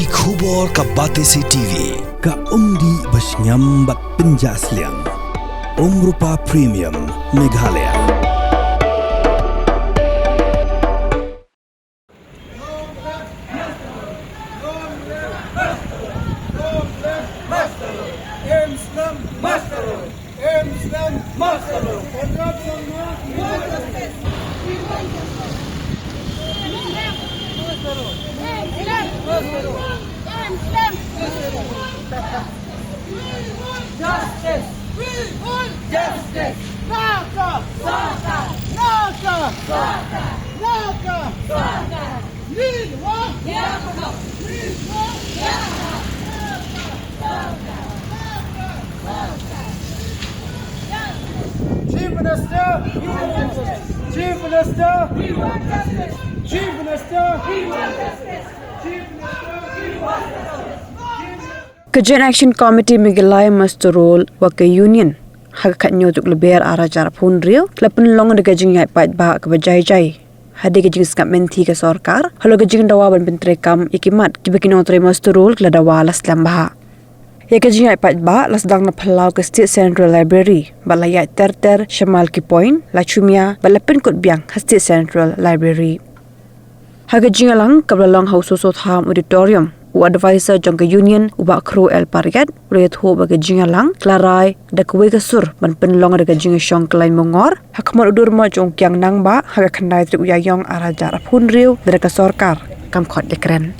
Ki khubor ka Batesi TV. Ka umdi basnyam bak penjaslian. Rupa Premium Meghalaya. Justice! We want justice! Naka! Saka! Naka! Saka! Naka! Saka! Need what? Naka! Need what? Naka! Saka! Chief Minister! We want justice! Chief Minister! We want justice! Chief Minister! We want justice! Chief Minister! We want justice! Kajian Action Committee Meghalaya Mastorol waka union hak nyotuk leber arah jar pun rio lepun long de gajing yai pat ba ke bajai jai hade gajing skap menti ke sarkar halo gajing dawa ban pentrekam ikimat kibekin otre Mastorol kla dawa las lambah ya gajing yai pat ba las dang na phalau ke State Central Library balaya ter shamal ki point la chumia balapin kot biang State Central Library hagajing alang kabla long house so tham auditorium advisor jangka union ubak kru el pariat rayat ho baga jinga lang klarai da kuwe kasur ban penlong da jinga syong klai mongor hakmar udur ma jong kyang nang ba haga khandai tri uyayong araja rapun riu da ka sarkar kam khot lekren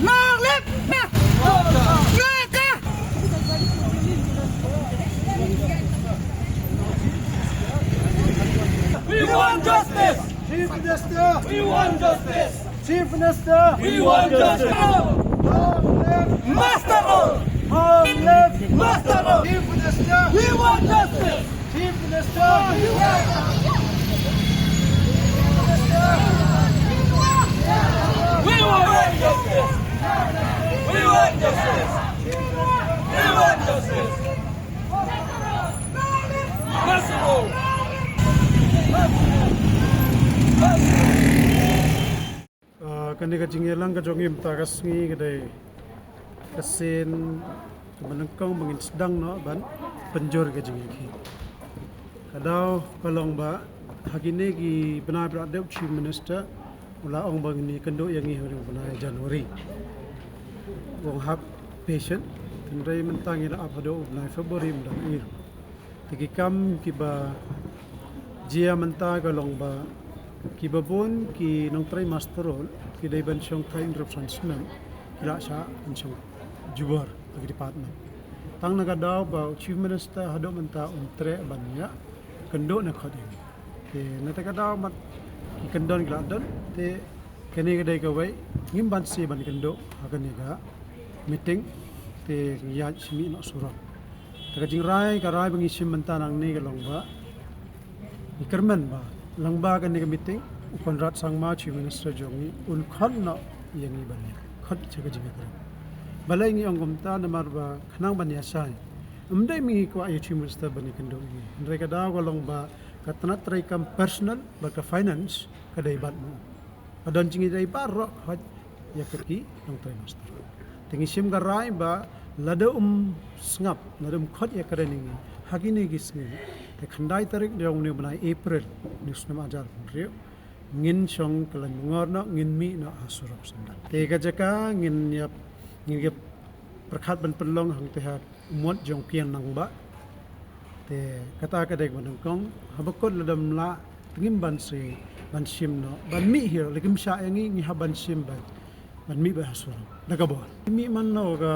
Long live Naka! We want justice! Chief Minister! We want justice! Chief Minister! We want justice! Long live Mastorol! Long live Mastorol! Chief Minister! We want justice! Chief Minister! We want justice! We want justice! We want justice! We want justice! Mastorol! Kani ka jingelang ka jongim ta kasngi kadai kasen manengkong mangin sedang no ban penjor ka jingi kadau kalong ba hagine ki benar beradab Chief Minister ula ong bang ni kendo yang ni hari benar Januari wong hak patient kendai mentang ila apado benar Februari mendang ir tiki kam ki ba jia mentang kalong ba ki babon ki nong try Mastorol ki dai ban syong thai interruption smem kila sha ban syong jubar bagi department tang naga daw ba Chief Minister hado menta untre banya kendo na khodi te na ta daw mat ki kendon kila don te kene ga dai ka wai ngim ban si ban kendo hagan ga meeting te ya simi no sura ta jing rai ka rai bangi sim menta nang ni ga long ba ikerman ba langba kan ni meeting ukonrat sangma Chief Minister jongi un khon no yangi bani khot chaga jinga kare balai ngi ongom ta namar ba khnang ban ya sai umdai mi ko ay Chief Minister bani kendo ni ndai ka da ko long ba ka tanat trai kam personal ba ka finance ka dai bat mo adon jingi dai ba ro khot ya kerki long trai master tingi sim ga rai ba lada ngap lada khot ya kare ni hagini gisni te khandai tarik dong ni banai April news nam ajar rio ngin chong kalan ngor no ngin mi no asurap sandal te ka jaka ngin yap perkhat ban penlong hang te hat mot jong pian nang ba te kata ka dek ban kong habakot ladam la ngim ban se ban sim no ban mi hir lekim sha yangi ngi haban sim ban mi ba asurap daga bo mi man no ga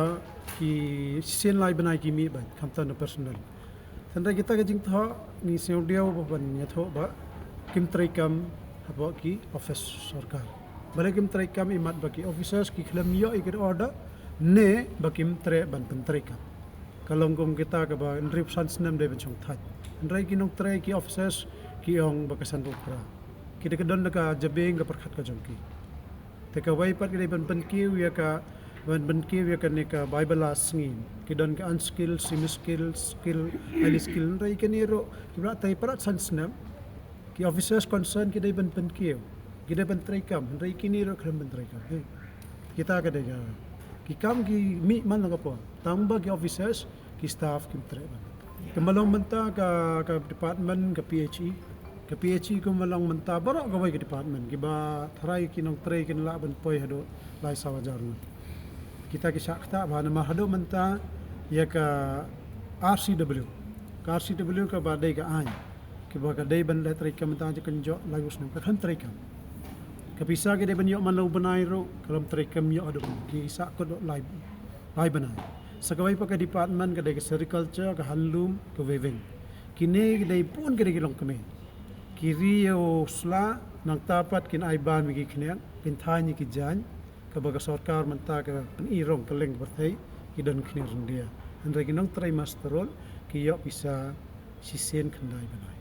ki sin lai banai ki mi ban kam tan personal Tanda kita ke jing tho ni seo dia ban nya tho ba kim trikam habo ki office sarkar. Bale kim trikam imat baki officers ki khlam yo ikir order ne bakim tre ban pentrikam. Kalonggong kita ke ba nrip san snem de ben chong that. Nrai ki nong tre ki officers ki ong bakasan bukra. Kita kedon ka jabeng ka perkhat ka jongki. Teka wai pat kita ban kiu ya ka ban kiu ya ka ne ka bible asngin. Kidon ka unskill, semi skill, skill, highly skill. Nrai ka niro kibra tai parat san snem. Ki officers concern kita ban kiu. Kita ban trikam. Nrai ki niro kram ban trikam. Kita ka de ya. Ki kam ki mi man lang po. Tambah ki officers, ki staff ki trikam. Kemalong menta ka department ka PHE. Ka PHE ko malong menta barok gawai ka department. Kiba try kinong tray kin la ban poi hado lai sawajarun. Kita ki sakta ba na hado menta ya ka RCW. Ka RCW ka badai ka ai. Kiba ka dai ban letray ka menta je kenjo lagus nang kan tray ka. Kapisa ke dai ban yo manau banai ro kalam tray kam yo ado ki sa ko do lai banai. Sakawai pa ka department ka dai ka sericulture ka handloom ka weaving. Kini dai pun ka dai kilong kami. Kiri o sla nang tapat kin ai ban mi kinian pinthai ni ki jan ka baga sarkar manta ka penirong ka leng berthai ki dan kini rendia. Andai kinong try masterol ki yo bisa sisen kandai banai.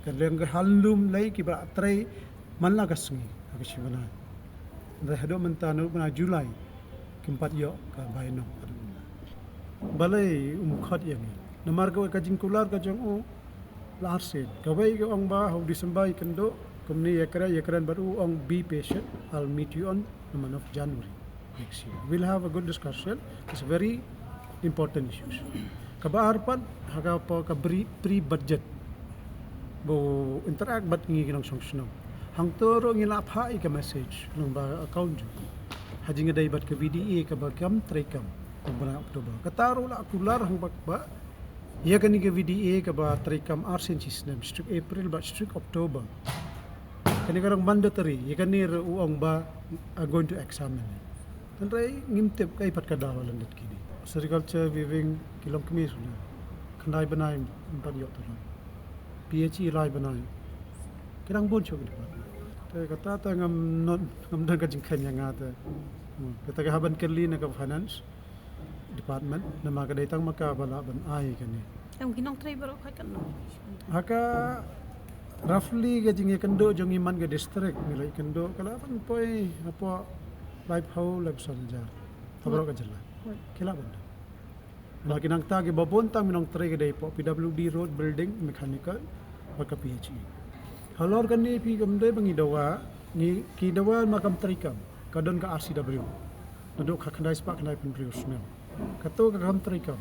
Ka leng ka handloom lai ki ba try manla ka sungi ka sibanai. Andai hado manta no na Julai kimpat yo ka baino. Balai umkhat yang ni. Namar ka kajing kular ka jong o larsen. Kawai ka ong ba hau Disember kendo kumni yakran baru ong be patient. I'll meet you on the month of January next year. We'll have a good discussion. It's very important issues. Kabaar pan haga pa ka pre-budget. Bo interact bat ngi kinang songshno. Hang toro ngi lapha ka message nang ba account. Haji nga dai bat ka VDA ka ba kam trekam. Bulan Oktober. Kataro la kular hang bakba. Ya kan ke VDA ka ba trikam arsen system strip April ba strip October. Kani karang mandatory. Ya kan ni uang ba are going to examine. Tandai ngimtep kay pat kadawalan dat kini. Sericulture weaving kilom kemis na. Kandai banai empat yok tu. PHE lai banai. Kirang bon chok di pat. Tay kata ta ngam dan ka jingkhan yang ngata. Kata ka haban kerli na ka finance department nama ka datang maka bala ban ai kani Ang kinong tray baro kay kan. haka roughly ga jingi kendo jong iman ga district nilai kendo kala pan poi apa life how life sanja tabro ka jala kila banda lagi nang tagi babon ta minong tray ga dai po PWD road building mechanical maka PHE halor kan ni pi gamde bangi dawa ni ki dawa makam trikam kadon ka RCW ndok khakandai spak kandai pun rius nem kato ka country kam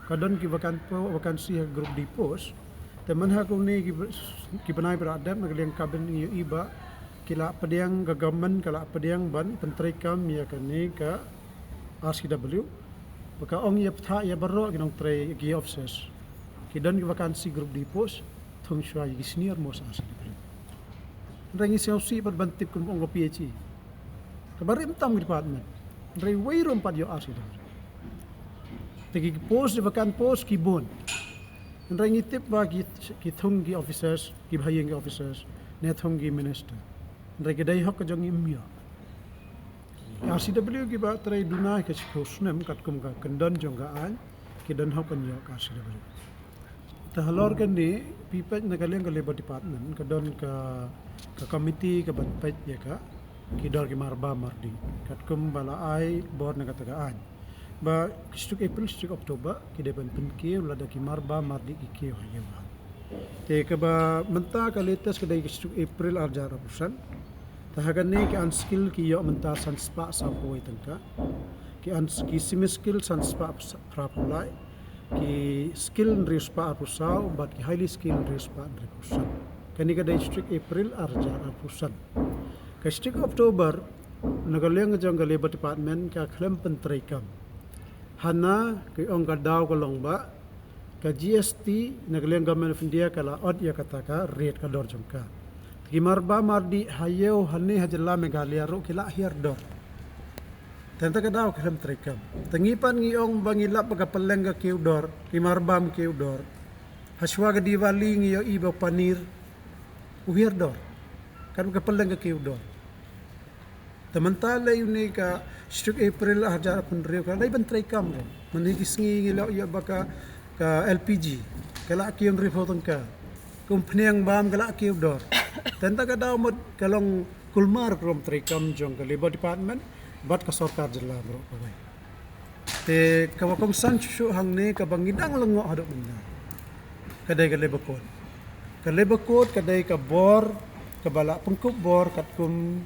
kadon ki vakansi group di post teman ha ko ni ki banai beradab nagleng kabin ni iba kila pediang ka government kala pediang ban pentri kam ya kani ka RCW maka ong ya ptha ya baro kinong tre ki officers ki don ki vakansi group di post thong shwa yi senior most RCW rangi selsi pat bantip kun ong PHE kabarim tam department rai wairum pat yo RCW Tegi post di vakan post ki bon. Ndrai ngitip ba ki thong ki officers, ki bhayeng ki officers, ne thong ki minister. Ndrai ki dai hok ka jong imya. RCW ki ba trai dunai ka chosnem kat kum ka kendon jong ga an ki don hok kan yo ka RCW. Ta halor kan ni pipet na kaleng ka labor department ka don ka committee ka banpet ya ka ki dor ki marba mardi. Kat kum bala ai board na katagaan. Ba stuk April stuk Oktober kita ban penkiu lada ki marba mardi ki kiu hayewa. Te ka ba menta ka latest ka dai stuk April arjar pusan. Ta hagan ne ki unskill ki yo menta san spa sa poi tangka. Ki semi skill san spa prapulai. Ki skill rispa pusau bat ki highly skill rispa pusan. Kani ka dai stuk April arjar pusan. Ka stuk Oktober nagaleng jang ka labor department ka klem pentrai kam. Hana ke ong ka daw ko long ba ka GST nagleng government of India kala od ya kata ka rate ka dor jong ka gimarba mardi hayo hanne hajalla Meghalaya ro kila hier dor tenta ka daw ka hem trekam tengipan ngi ong bangilap ka peleng ka kiu dor gimarbam kiu dor Haswa ke Diwali ngiyo iba panir uhir dor. Kan ke peleng ke kiu dor. Temantala yun ka struk April hajar pun rio ka dai bantrai kam ro. Menigis ngi lo ya baka ka LPG. Kala kiun rio tengka. Kumpniang bam kala kiu dor. Tenta ka daw mod kalong kulmar krom trikam jong ka Labor Department bat ka sarkar jela bro pawai. Te kawakong sanchu hangne ka bangidang lengo hadok benda. Kadai ka Labor Code. Ka Labor Code kadai ka bor ka bala pengkup bor kat kum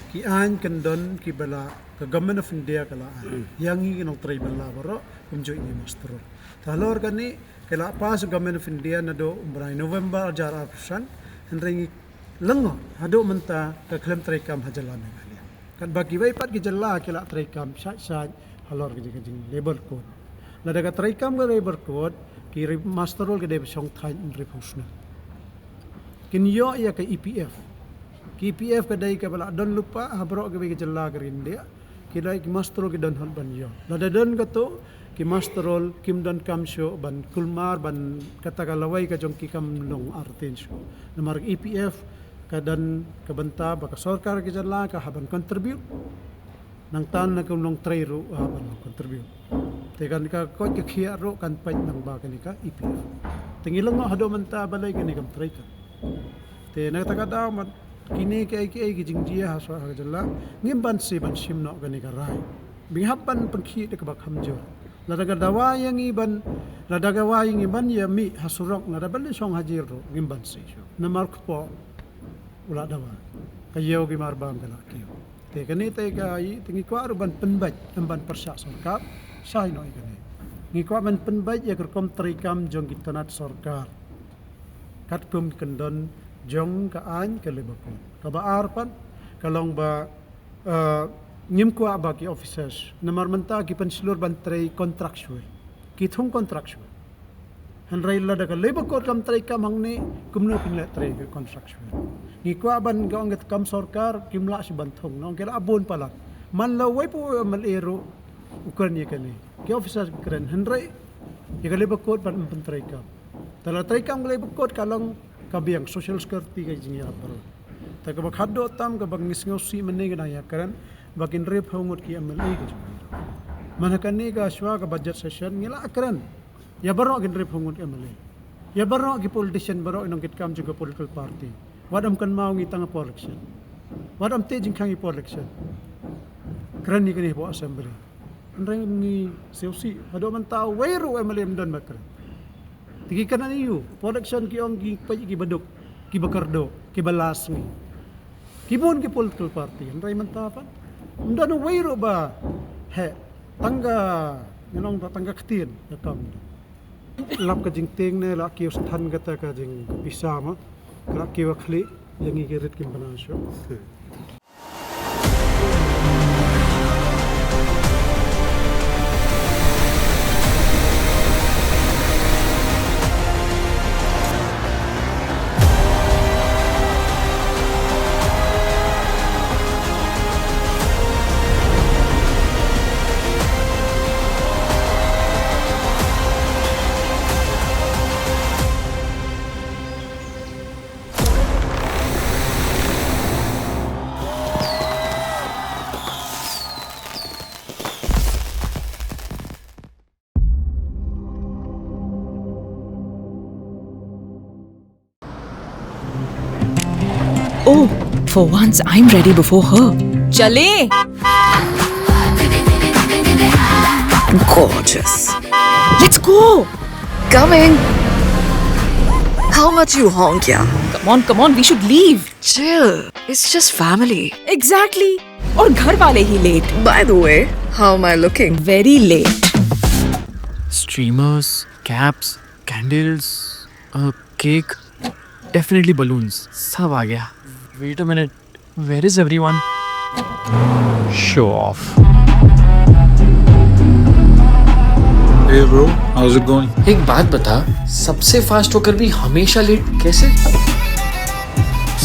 ki an kendon ki bala ka Government of India kala yang ngi nong tribal la bro kum jo ini master. Talor kani kala pas Government of India na do umray November jar apsan henry lengo hadok menta ka klaim trikam hajalan kalian. Kan bagi wai pat ki jella kala trikam sa halor ki jing Labor Code. Na daga trikam ka Labor Code ki masterol ke de song thain repusna. Kinyo ya ke EPF. Ki EPF ke dai ke bala don lupa habro ke be jella gerin dia. Ki dai ki masterol ke don hon ban yo. La don ka to ki masterol kim don kam show ban kulmar ban kata kalawai ka jong ki kam long artin show. Namar EPF ka dan ka banta ba ka sarkar ke jella ka haban contribute nang tan na kulong trero haban contribute. Tekan ka ko ke khia ro kan pai nang ba kan ka EPF. Tingilang mo hado man ta balay kan kam treka. Te nagtaga daw mat kini kay ki jingjia haswa ha jalla ngim ban si ban simno kan ka rai. Binghapan pengki de ka bakhamjo. Ladaga dawayang iban ladaga wayang iban ya mi hasurok na dabali song hajir ro ngim ban si. Na mark po ula dawa. Kayo gi marbam kala kiyo. Te kanita kay tingi ko ban penbaj ban persya sarkar sai no ikane ngi ko man penbaj ya kerkom trikam jong gitanat sarkar kat kum kendon jong ka an ke Labor Code ka baar pan kalong ba ngim ko ba ki officers namar menta ki pensilur ban trai contractual ki thung contractual han raila da ka Labor Code kam trikam hangne kumno pinla trai contractual ngi ko ban ga ngat kam sarkar kimla si banthong no kela abon pala man lawai po malero ukuran ya kani ki officer keren henry ya Labor Code ban menteri kam tala trikam Labor Code kalong kabiang social security ka jingi aparo ta ka bakhado tam ka bangisngosi menne ga ya keren bakin rep hongot ki MLA ka manakani ka shwa ka budget session ngila keren ya baro gin rep hongot MLA ya baro ki politician baro inong kitkam juga political party wadam kan mau ngitang po election wadam te jing khangi po election keren ni kani po assembly Andrei ni seusi hado man tao wairu MLM don bakar tigi kana niyo production ki ong ki paji ki baduk ki bakardo ki balas ni kibon ki political party Andrei man tapan undano wairu ba he tangga nganong tangga ktin yakam lap ka jingting ne la ki sthan gata ka jing pisama la ki wakli yang ikirit kim panasyo Oh, for once I'm ready before her. Chale! Gorgeous. Let's go! Coming. How much you honk, yeah? Come on, we should leave. Chill. It's just family. Exactly. और घर वाले ही late. By the way, how am I looking? Very late. Streamers, caps, candles, a cake, definitely balloons. सब आ गया. Wait a minute. Where is everyone? Show off. Hey bro, how's it going? एक बात बता, सबसे फास्ट होकर भी हमेशा लेट कैसे?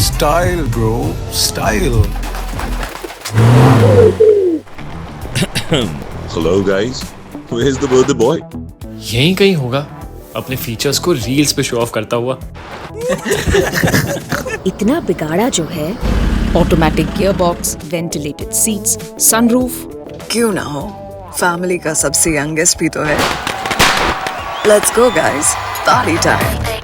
Style bro, style. Hello guys, where's the birthday boy? यहीं कहीं होगा. अपने फीचर्स को रील्स पे शो ऑफ करता हुआ। इतना बिगाड़ा जो है, automatic gear box, ventilated seats, sunroof. क्यों ना हो, फैमिली का सबसे यंगेस्ट भी तो है। Let's go guys, party time.